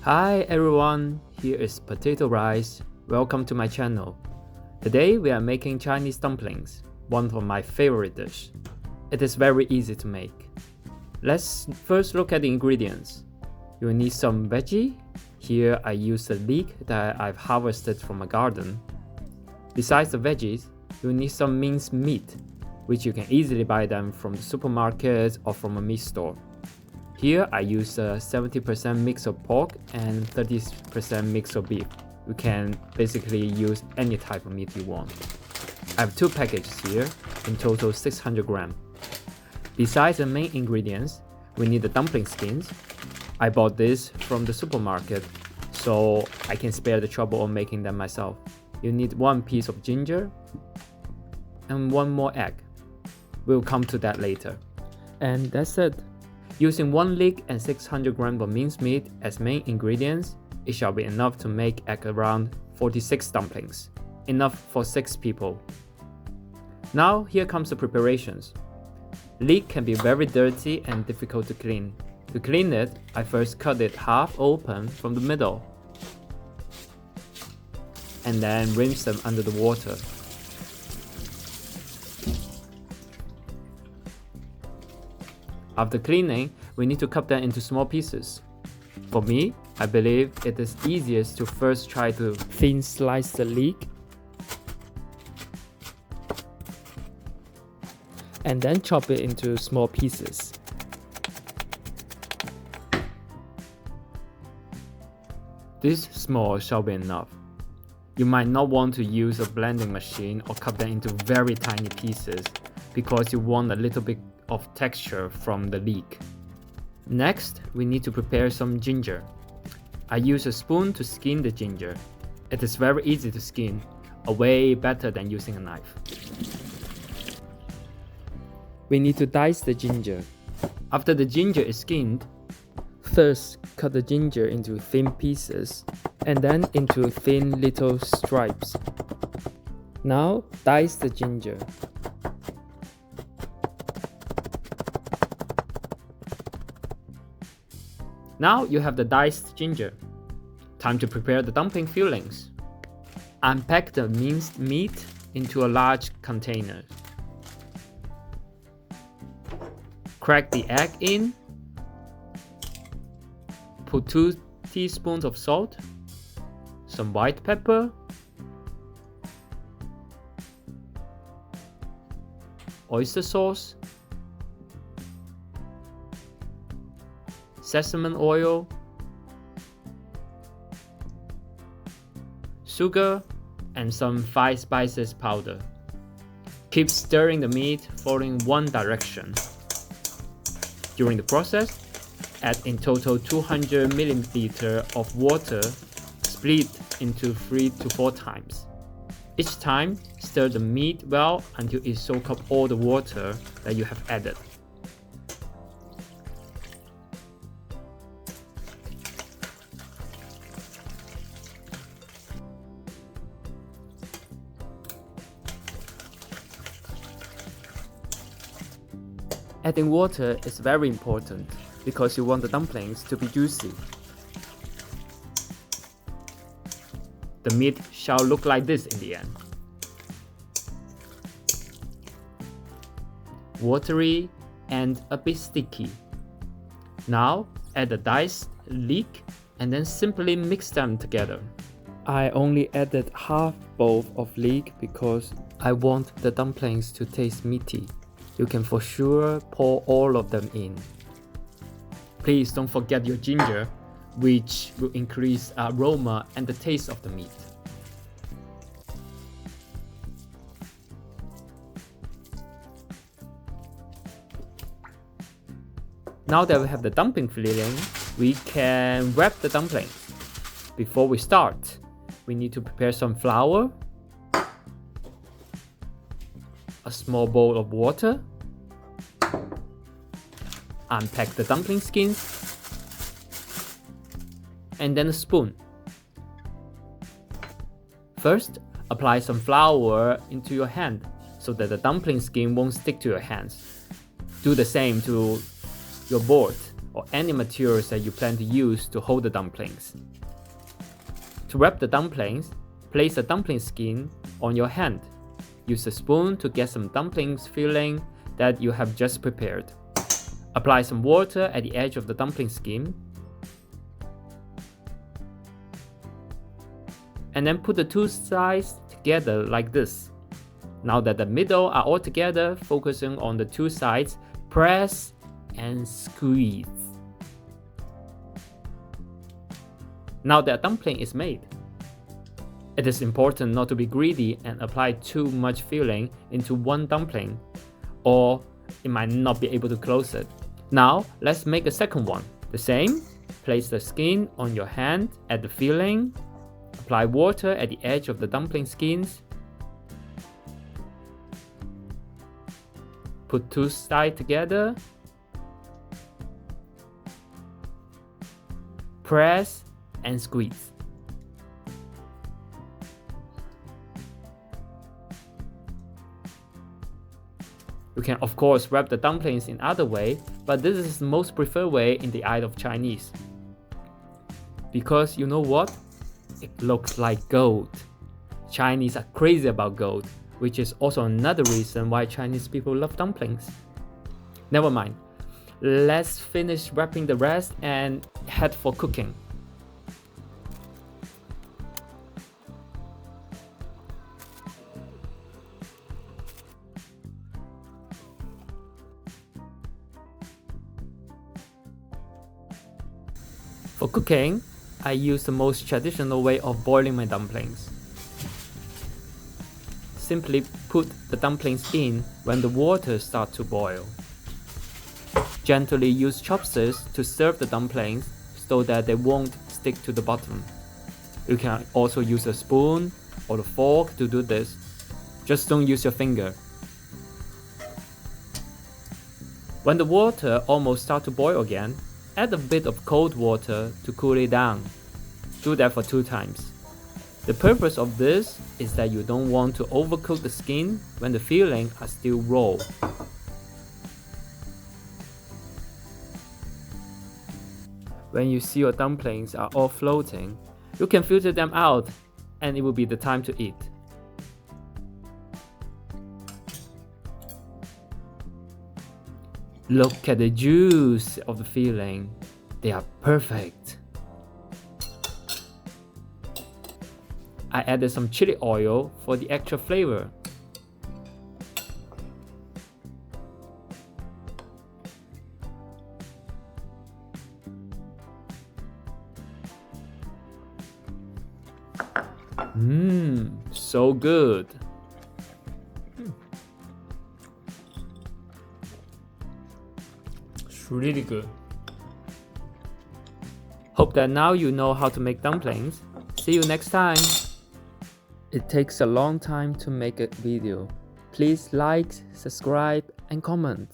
Hi everyone, here is potato rice. Welcome to my channel. Today we are making Chinese dumplings, one of my favorite dishes. It is very easy to make. Let's first look at the ingredients. You will need some veggie. Here I use the leek that I've harvested from my garden. Besides the veggies, you will need some minced meat, which you can easily buy them from the supermarket or from a meat store. Here I use a 70% mix of pork and 30% mix of beef. You can basically use any type of meat you want. I have 2 packages here, in total 600 grams. Besides the main ingredients, we need the dumpling skins. I bought this from the supermarket, so I can spare the trouble of making them myself. You need 1 piece of ginger and 1 more egg. We'll come to that later. And that's it. Using 1 leek and 600 grams of minced meat as main ingredients, it shall be enough to make around 46 dumplings, enough for 6 people. Now here comes the preparations. Leek can be very dirty and difficult to clean. To clean it, I first cut it half open from the middle and then rinse them under the water. After cleaning, we need to cut them into small pieces. For me, I believe it is easiest to first try to thin slice the leek and then chop it into small pieces. This small shall be enough. You might not want to use a blending machine or cut them into very tiny pieces because you want a little bit of texture from the leek. Next, we need to prepare some ginger. I use a spoon to skin the ginger. It is very easy to skin, way better than using a knife. We need to dice the ginger. After the ginger is skinned, first cut the ginger into thin pieces and then into thin little stripes. Now dice the ginger. Now you have the diced ginger. Time to prepare the dumpling fillings. Unpack the minced meat into a large container. Crack the egg in. Put 2 teaspoons of salt, some white pepper, oyster sauce, sesame oil, sugar, and some 5 spices powder. Keep stirring the meat following one direction. During the process, add in total 200 milliliters of water split into 3 to 4 times. Each time, stir the meat well until it soaks up all the water that you have added. Adding water is very important because you want the dumplings to be juicy. The meat shall look like this in the end. Watery and a bit sticky. Now add the diced leek and then simply mix them together. I only added half bowl of leek because I want the dumplings to taste meaty. You can for sure pour all of them in. Please don't forget your ginger, which will increase aroma and the taste of the meat. Now that we have the dumpling filling, we can wrap the dumplings. Before we start, we need to prepare some flour, a small bowl of water, unpack the dumpling skins, and then a spoon. First, apply some flour into your hand so that the dumpling skin won't stick to your hands. Do the same to your board. or any materials that you plan to use to hold the dumplings. To wrap the dumplings, place a dumpling skin on your hand. Use a spoon to get some dumplings filling that you have just prepared. Apply some water at the edge of the dumpling skin. And then put the two sides together like this. Now that the middle are all together, focusing on the two sides, press and squeeze. Now that dumpling is made. It is important not to be greedy and apply too much filling into one dumpling, or it might not be able to close it. Now let's make a second one. The same, place the skin on your hand at the filling, apply water at the edge of the dumpling skins, put two sides together, press and squeeze. You can of course wrap the dumplings in other way, but this is the most preferred way in the eye of Chinese. Because you know what? It looks like gold. Chinese are crazy about gold, which is also another reason why Chinese people love dumplings. Never mind. Let's finish wrapping the rest and head for cooking. For cooking, I use the most traditional way of boiling my dumplings. Simply put the dumplings in when the water starts to boil. Gently use chopsticks to serve the dumplings so that they won't stick to the bottom. You can also use a spoon or a fork to do this. Just don't use your finger. When the water almost starts to boil again, add a bit of cold water to cool it down. Do that for 2 times. The purpose of this is that you don't want to overcook the skin when the fillings are still raw. When you see your dumplings are all floating, you can filter them out and it will be the time to eat. Look at the juice of the filling. They are perfect. I added some chili oil for the extra flavor. So good. It's really good. Hope that now you know how to make dumplings. See you next time. It takes a long time to make a video. Please like, subscribe, and comment.